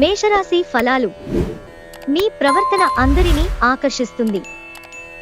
మేషరాశి ఫలాలు. మీ ప్రవర్తన అందరినీ ఆకర్షిస్తుంది.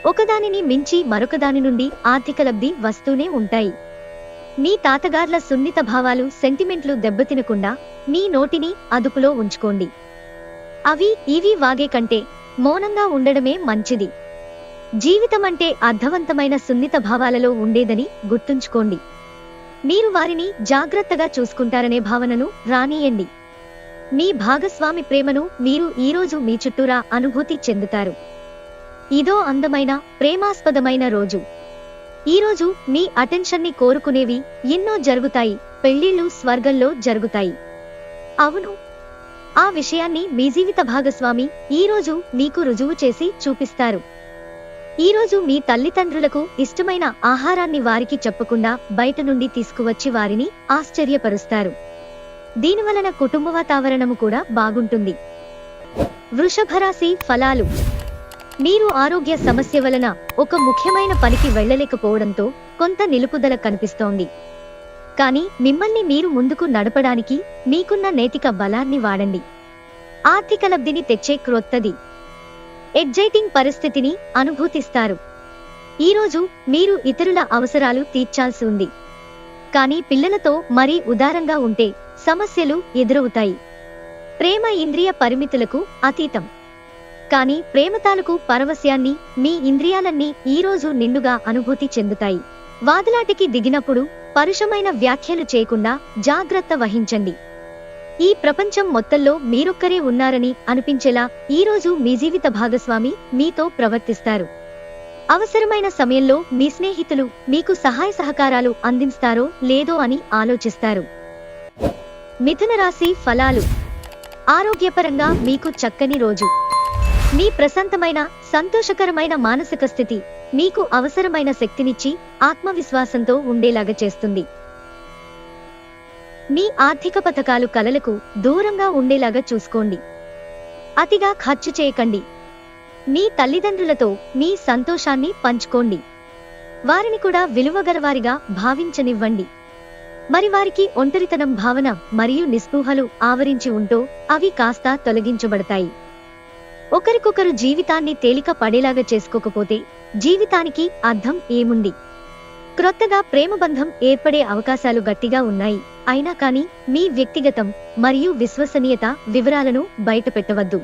ఒకదానిని మించి మరొకదాని నుండి ఆర్థిక లబ్ధి వస్తూనే ఉంటాయి. మీ తాతగార్ల సున్నిత భావాలు సెంటిమెంట్లు దెబ్బతినకుండా మీ నోటిని అదుపులో ఉంచుకోండి. అవి ఇవి వాగే కంటే మౌనంగా ఉండడమే మంచిది. జీవితమంటే అర్థవంతమైన సున్నిత భావాలలో ఉండేదని గుర్తుంచుకోండి. మీరు వారిని జాగ్రత్తగా చూసుకుంటారనే భావనను రానీయండి. మీ భాగస్వామి ప్రేమను మీరు ఈరోజు మీ చుట్టూరా అనుభూతి చెందుతారు. ఇదో అందమైన ప్రేమాస్పదమైన రోజు. ఈరోజు మీ అటెన్షన్ని కోరుకునేవి ఎన్నో జరుగుతాయి. పెళ్లిళ్ళు స్వర్గంలో జరుగుతాయి. అవును, ఆ విషయాన్ని మీ జీవిత భాగస్వామి ఈరోజు మీకు రుజువు చేసి చూపిస్తారు. ఈరోజు మీ తల్లిదండ్రులకు ఇష్టమైన ఆహారాన్ని వారికి చెప్పకుండా బయట నుండి తీసుకువచ్చి వారిని ఆశ్చర్యపరుస్తారు. దీనివలన కుటుంబ వాతావరణము కూడా బాగుంటుంది. వృషభరాశి ఫలాలు. మీరు ఆరోగ్య సమస్య వలన ఒక ముఖ్యమైన పనికి వెళ్లలేకపోవడంతో కొంత నిలుపుదల కనిపిస్తోంది. కానీ మిమ్మల్ని మీరు ముందుకు నడపడానికి మీకున్న నైతిక బలాన్ని వాడండి. ఆర్థిక లబ్ధిని తెచ్చే క్రొత్తది ఎగ్జైటింగ్ పరిస్థితిని అనుభూతిస్తారు. ఈరోజు మీరు ఇతరుల అవసరాలు తీర్చాల్సి ఉంది. కానీ పిల్లలతో మరీ ఉదారంగా ఉంటే సమస్యలు ఎదురవుతాయి. ప్రేమ ఇంద్రియ పరిమితులకు అతీతం. కానీ ప్రేమ తాలూకు పరవశ్యాన్ని మీ ఇంద్రియాలన్నీ ఈరోజు నిండుగా అనుభూతి చెందుతాయి. వాదులాటికి దిగినప్పుడు పరుషమైన వ్యాఖ్యలు చేయకుండా జాగ్రత్త వహించండి. ఈ ప్రపంచం మొత్తంలో మీరొక్కరే ఉన్నారని అనిపించేలా ఈరోజు మీ జీవిత భాగస్వామి మీతో ప్రవర్తిస్తారు. అవసరమైన సమయంలో మీ స్నేహితులు మీకు సహాయ సహకారాలు అందిస్తారో లేదో అని ఆలోచిస్తారు. మిథున రాశి ఫలాలు. ఆరోగ్యపరంగా మీకు చక్కని రోజు. మీ ప్రశాంతమైన సంతోషకరమైన మానసిక స్థితి మీకు అవసరమైన శక్తినిచ్చి ఆత్మవిశ్వాసంతో ఉండేలాగా చేస్తుంది. మీ ఆర్థిక పథకాలు కలలకు దూరంగా ఉండేలాగా చూసుకోండి. అతిగా ఖర్చు చేయకండి. మీ తల్లిదండ్రులతో మీ సంతోషాన్ని పంచుకోండి. వారిని కూడా విలువగలవారిగా భావించనివ్వండి. మరి వారికి ఒంటరితనం భావన మరియు నిస్పృహలు ఆవరించి ఉంటో అవి కాస్త తొలగించబడతాయి. ఒకరికొకరు జీవితాన్ని తేలిక పడేలాగా చేసుకోకపోతే జీవితానికి అర్థం ఏముంది? క్రొత్తగా ప్రేమబంధం ఏర్పడే అవకాశాలు గట్టిగా ఉన్నాయి. అయినా కానీ మీ వ్యక్తిగతం మరియు విశ్వసనీయత వివరాలను బయటపెట్టవద్దు.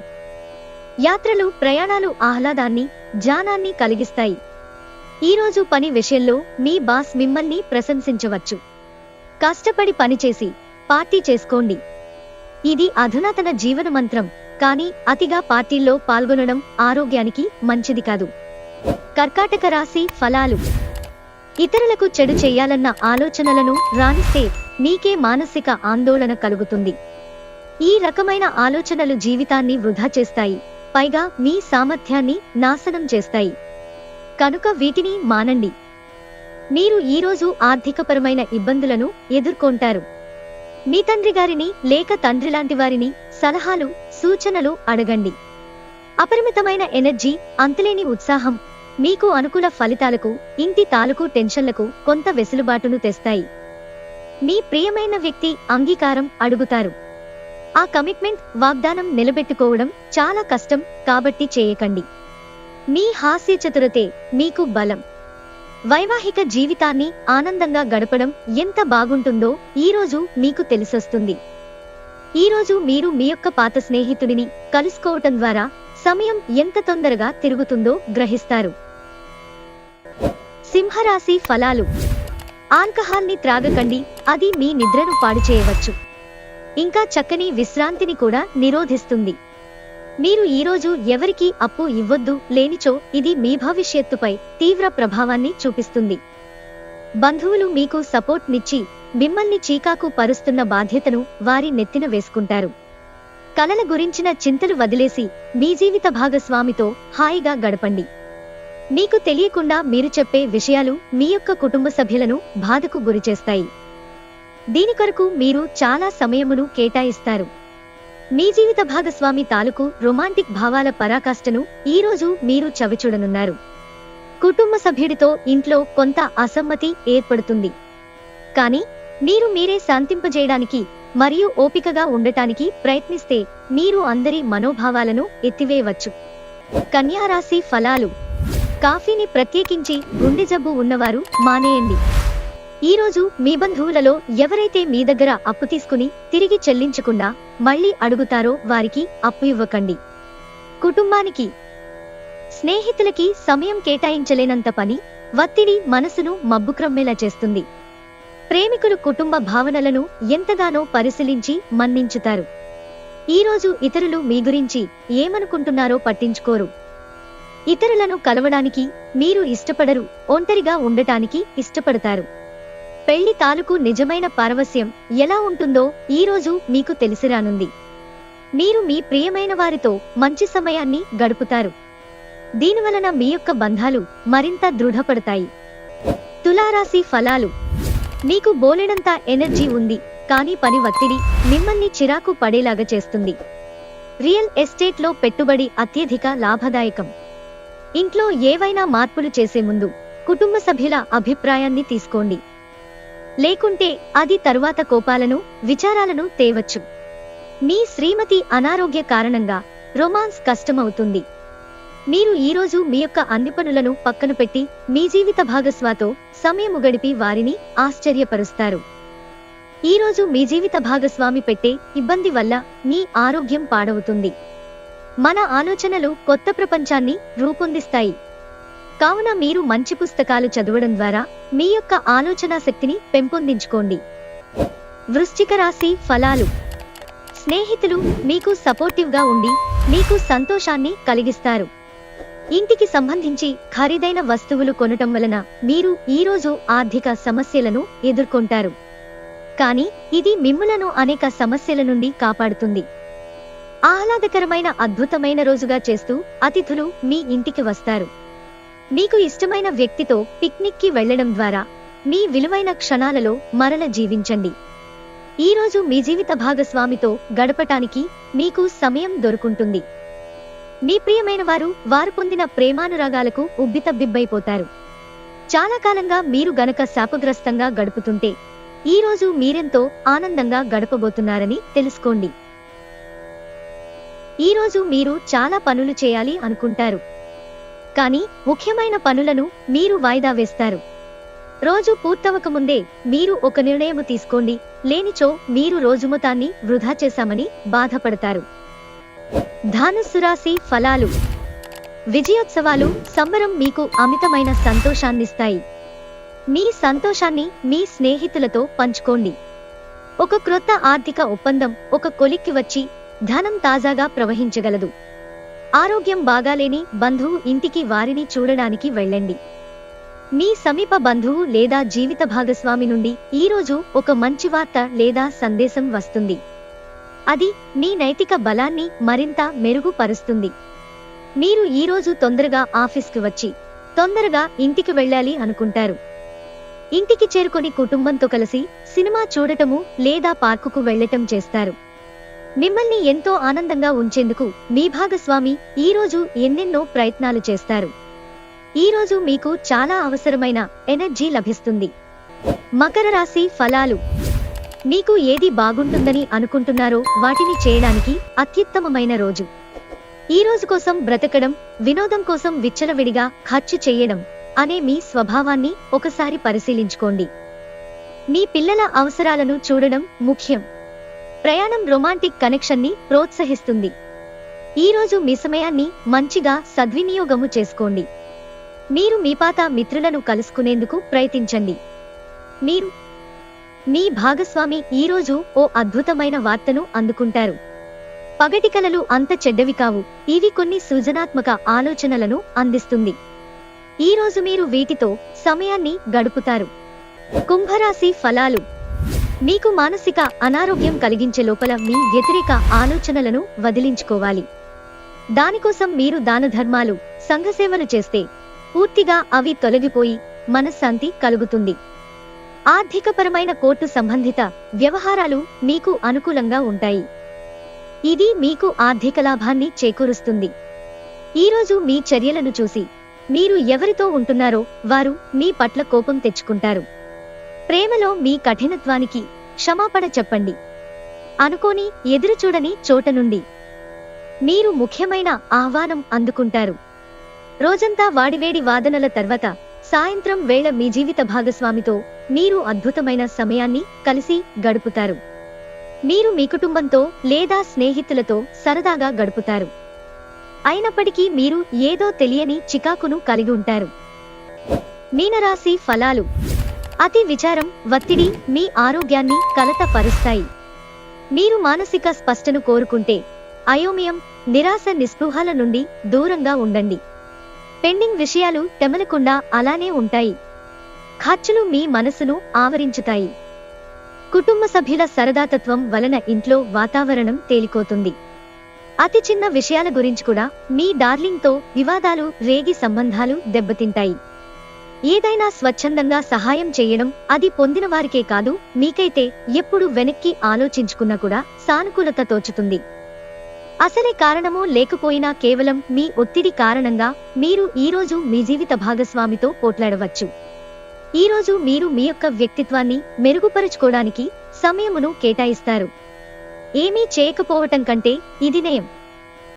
యాత్రలు ప్రయాణాలు ఆహ్లాదాన్ని జ్ఞానాన్ని కలిగిస్తాయి. ఈరోజు పని విషయంలో మీ బాస్ మిమ్మల్ని ప్రశంసించవచ్చు. కష్టపడి పనిచేసి పార్టీ చేసుకోండి. ఇది అధునాతన జీవన మంత్రం. కానీ అతిగా పార్టీల్లో పాల్గొనడం ఆరోగ్యానికి మంచిది కాదు. కర్కాటక రాశి ఫలాలు. ఇతరులకు చెడు చేయాలన్న ఆలోచనలను రానిస్తే మీకే మానసిక ఆందోళన కలుగుతుంది. ఈ రకమైన ఆలోచనలు జీవితాన్ని వృధా చేస్తాయి. పైగా మీ సామర్థ్యాన్ని నాశనం చేస్తాయి. కనుక వీటిని మానండి. మీరు ఈరోజు ఆర్థికపరమైన ఇబ్బందులను ఎదుర్కొంటారు. మీ తండ్రి గారిని లేక తండ్రి లాంటి వారిని సలహాలు సూచనలు అడగండి. అపరిమితమైన ఎనర్జీ అంతులేని ఉత్సాహం మీకు అనుకూల ఫలితాలకు ఇంటి తాలూకు టెన్షన్లకు కొంత వెసులుబాటును తెస్తాయి. మీ ప్రియమైన వ్యక్తి అంగీకారం అడుగుతారు. ఆ కమిట్మెంట్ వాగ్దానం నిలబెట్టుకోవడం చాలా కష్టం కాబట్టి చేయకండి. మీ హాస్య చతురతే మీకు బలం. వైవాహిక జీవితాన్ని ఆనందంగా గడపడం ఎంత బాగుంటుందో ఈరోజు మీకు తెలిసొస్తుంది. ఈరోజు మీరు మీ యొక్క పాత స్నేహితుడిని కలుసుకోవటం ద్వారా సమయం ఎంత తొందరగా తిరుగుతుందో గ్రహిస్తారు. సింహరాశి ఫలాలు. ఆల్కహాల్ని త్రాగకండి. అది మీ నిద్రను పాడు చేయవచ్చు. ఇంకా చక్కని విశ్రాంతిని కూడా నిరోధిస్తుంది. మీరు ఈరోజు ఎవరికీ అప్పు ఇవ్వొద్దు. లేనిచో ఇది మీ భవిష్యత్తుపై తీవ్ర ప్రభావాన్ని చూపిస్తుంది. బంధువులు మీకు సపోర్ట్ నిచ్చి మిమ్మల్ని చీకాకు పరుస్తున్న బాధ్యతను వారి నెత్తిన వేసుకుంటారు. కలల గురించిన చింతలు వదిలేసి మీ జీవిత భాగస్వామితో హాయిగా గడపండి. మీకు తెలియకుండా మీరు చెప్పే విషయాలు మీ యొక్క కుటుంబ సభ్యులను బాధకు గురిచేస్తాయి. దీని కొరకు మీరు చాలా సమయమును కేటాయిస్తారు. మీ జీవిత భాగస్వామి తాలూకు రొమాంటిక్ భావాల పరాకాష్ఠను ఈరోజు మీరు చవిచూడనున్నారు. కుటుంబ సభ్యుడితో ఇంట్లో కొంత అసమ్మతి ఏర్పడుతుంది. కానీ మీరు మీరే శాంతింపజేయడానికి మరియు ఓపికగా ఉండటానికి ప్రయత్నిస్తే మీరు అందరి మనోభావాలను ఎత్తివేయవచ్చు. కన్యా రాశి ఫలాలు. కాఫీని ప్రత్యేకించి గుండె జబ్బు ఉన్నవారు మానేయండి. ఈరోజు మీ బంధువులలో ఎవరైతే మీ దగ్గర అప్పు తీసుకుని తిరిగి చెల్లించకుండా మళ్ళీ అడుగుతారో వారికి అప్పు ఇవ్వకండి. కుటుంబానికి, స్నేహితులకి సమయం కేటాయించలేనంత పని, ఒత్తిడి మనసును మబ్బుక్రమ్మేలా చేస్తుంది. ప్రేమికులు కుటుంబ భావనలను ఎంతగానో పరిశీలించి మన్నించుతారు. ఈరోజు ఇతరులు మీ గురించి ఏమనుకుంటున్నారో పట్టించుకోరు. ఇతరులను కలవడానికి మీరు ఇష్టపడరు, ఒంటరిగా ఉండటానికి ఇష్టపడతారు. పెళ్లి తాలూకు నిజమైన పారవస్యం ఎలా ఉంటుందో ఈరోజు మీకు తెలిసిరానుంది. మీరు మీ ప్రియమైన వారితో మంచి సమయాన్ని గడుపుతారు. దీనివలన మీ యొక్క బంధాలు మరింత దృఢపడతాయి. తులారాశి ఫలాలు. మీకు బోలెడంత ఎనర్జీ ఉంది, కానీ పని ఒత్తిడి మిమ్మల్ని చిరాకు పడేలాగా చేస్తుంది. రియల్ ఎస్టేట్లో పెట్టుబడి అత్యధిక లాభదాయకం. ఇంట్లో ఏవైనా మార్పులు చేసే ముందు కుటుంబ సభ్యుల అభిప్రాయాన్ని తీసుకోండి, లేకుంటే అది తరువాత కోపాలను, విచారాలను తేవచ్చు. మీ శ్రీమతి అనారోగ్య కారణంగా రొమాన్స్ కష్టమవుతుంది. మీరు ఈరోజు మీ యొక్క అన్ని పనులను పక్కన పెట్టి మీ జీవిత భాగస్వామితో సమయము గడిపి వారిని ఆశ్చర్యపరుస్తారు. ఈరోజు మీ జీవిత భాగస్వామి పెట్టే ఇబ్బంది వల్ల మీ ఆరోగ్యం పాడవుతుంది. మన ఆలోచనలు కొత్త ప్రపంచాన్ని రూపొందిస్తాయి. కావున మీరు మంచి పుస్తకాలు చదవడం ద్వారా మీ యొక్క ఆలోచనా శక్తిని పెంపొందించుకోండి. వృశ్చిక రాశి ఫలాలు. స్నేహితులు మీకు సపోర్టివ్గా ఉండి మీకు సంతోషాన్ని కలిగిస్తారు. ఇంటికి సంబంధించి ఖరీదైన వస్తువులు కొనటం వలన మీరు ఈరోజు ఆర్థిక సమస్యలను ఎదుర్కొంటారు. కానీ ఇది మిమ్ములను అనేక సమస్యల నుండి కాపాడుతుంది. ఆహ్లాదకరమైన అద్భుతమైన రోజుగా చేస్తూ అతిథులు మీ ఇంటికి వస్తారు. మీకు ఇష్టమైన వ్యక్తితో పిక్నిక్కి వెళ్లడం ద్వారా మీ విలువైన క్షణాలలో మరల జీవించండి. ఈరోజు మీ జీవిత భాగస్వామితో గడపటానికి మీకు సమయం దొరుకుంటుంది. మీ ప్రియమైన వారు పొందిన ప్రేమానురాగాలకు ఉబ్బితబ్బిబ్బైపోతారు. చాలా కాలంగా మీరు గనక శాపగ్రస్తంగా గడుపుతుంటే ఈరోజు మీరెంతో ఆనందంగా గడపబోతున్నారని తెలుసుకోండి. ఈరోజు మీరు చాలా పనులు చేయాలి అనుకుంటారు, కానీ ముఖ్యమైన పనులను మీరు వాయిదా వేస్తారు. రోజు పూర్తవకముందే మీరు ఒక నిర్ణయం తీసుకోండి, లేనిచో మీరు రోజు మొత్తాన్ని వృధా చేశామని బాధపడతారు. ధనుస్సు రాశి ఫలాలు. విజయోత్సవాలు, సంబరం మీకు అమితమైన సంతోషాన్నిస్తాయి. మీ సంతోషాన్ని మీ స్నేహితులతో పంచుకోండి. ఒక క్రొత్త ఆర్థిక ఒప్పందం ఒక కొలిక్కి వచ్చి ధనం తాజాగా ప్రవహించగలదు. ఆరోగ్యం బాగాలేని బంధువు ఇంటికి వారిని చూడడానికి వెళ్ళండి. మీ సమీప బంధువు లేదా జీవిత భాగస్వామి నుండి ఈరోజు ఒక మంచి వార్త లేదా సందేశం వస్తుంది. అది మీ నైతిక బలాన్ని మరింత మెరుగుపరుస్తుంది. మీరు ఈరోజు తొందరగా ఆఫీస్కి వచ్చి తొందరగా ఇంటికి వెళ్ళాలి అనుకుంటారు. ఇంటికి చేరుకొని కుటుంబంతో కలిసి సినిమా చూడటము లేదా పార్కుకు వెళ్లటం చేస్తారు. మిమ్మల్ని ఎంతో ఆనందంగా ఉంచేందుకు మీ భాగస్వామి ఈరోజు ఎన్నెన్నో ప్రయత్నాలు చేస్తారు. ఈరోజు మీకు చాలా అవసరమైన ఎనర్జీ లభిస్తుంది. మకర రాశి ఫలాలు. మీకు ఏది బాగుంటుందని అనుకుంటున్నారో వాటిని చేయడానికి అత్యుత్తమమైన రోజు. ఈ రోజు కోసం బ్రతకడం, వినోదం కోసం విచ్చలవిడిగా ఖర్చు చేయడం అనే మీ స్వభావాన్ని ఒకసారి పరిశీలించుకోండి. మీ పిల్లల అవసరాలను చూడడం ముఖ్యం. ప్రయాణం రొమాంటిక్ కనెక్షన్ని ప్రోత్సహిస్తుంది. ఈరోజు మీ సమయాన్ని మంచిగా సద్వినియోగము చేసుకోండి. మీరు మీ పాత మిత్రులను కలుసుకునేందుకు ప్రయత్నించండి. మీరు మీ భాగస్వామి ఈరోజు ఓ అద్భుతమైన వార్తను అందుకుంటారు. పగటి కలలు అంత చెడ్డవి కావు, ఇవి కొన్ని సృజనాత్మక ఆలోచనలను అందిస్తుంది. ఈరోజు మీరు వీటితో సమయాన్ని గడుపుతారు. కుంభరాశి ఫలాలు. మీకు మానసిక అనారోగ్యం కలిగించే లోపల మీ వ్యతిరేక ఆలోచనలను వదిలించుకోవాలి. దానికోసం మీరు దానధర్మాలు, సంఘసేవలు చేస్తే పూర్తిగా అవి తొలగిపోయి మనశ్శాంతి కలుగుతుంది. ఆర్థికపరమైన కోర్టు సంబంధిత వ్యవహారాలు మీకు అనుకూలంగా ఉంటాయి. ఇది మీకు ఆర్థిక లాభాన్ని చేకూరుస్తుంది. ఈరోజు మీ చర్యలను చూసి మీరు ఎవరితో ఉంటున్నారో వారు మీ పట్ల కోపం తెచ్చుకుంటారు. ప్రేమలో మీ కఠినత్వానికి క్షమాపణ చెప్పండి. అనుకోని ఎదురుచూడని చోట నుండి మీరు ముఖ్యమైన ఆహ్వానం అందుకుంటారు. రోజంతా వాడివేడి వాదనల తర్వాత సాయంత్రం వేళ మీ జీవిత భాగస్వామితో మీరు అద్భుతమైన సమయాన్ని కలిసి గడుపుతారు. మీరు మీ కుటుంబంతో లేదా స్నేహితులతో సరదాగా గడుపుతారు. అయినప్పటికీ మీరు ఏదో తెలియని చికాకును కలిగి ఉంటారు. మీనరాశి ఫలాలు. అతి విచారం, ఒత్తిడి మీ ఆరోగ్యాన్ని కలతపరుస్తాయి. మీరు మానసిక స్పష్టను కోరుకుంటే అయోమయం, నిరాశ, నిస్పృహల నుండి దూరంగా ఉండండి. పెండింగ్ విషయాలు తెమలకుండా అలానే ఉంటాయి. ఖర్చులు మీ మనసును ఆవరించుతాయి. కుటుంబ సభ్యుల సరదాతత్వం వలన ఇంట్లో వాతావరణం తేలికోతుంది. అతి చిన్న విషయాల గురించి కూడా మీ డార్లింగ్తో వివాదాలు రేగి సంబంధాలు దెబ్బతింటాయి. ఏదైనా స్వచ్ఛందంగా సహాయం చేయడం, అది పొందిన వారికే కాదు మీకైతే ఎప్పుడు వెనక్కి ఆలోచించుకున్నా కూడా సానుకూలత తోచుతుంది. అసలే కారణమో లేకపోయినా కేవలం మీ ఒత్తిడి కారణంగా మీరు ఈరోజు మీ జీవిత భాగస్వామితో పోట్లాడవచ్చు. ఈరోజు మీరు మీ యొక్క వ్యక్తిత్వాన్ని మెరుగుపరుచుకోవడానికి సమయమును కేటాయిస్తారు. ఏమీ చేయకపోవటం కంటే ఇది నయం.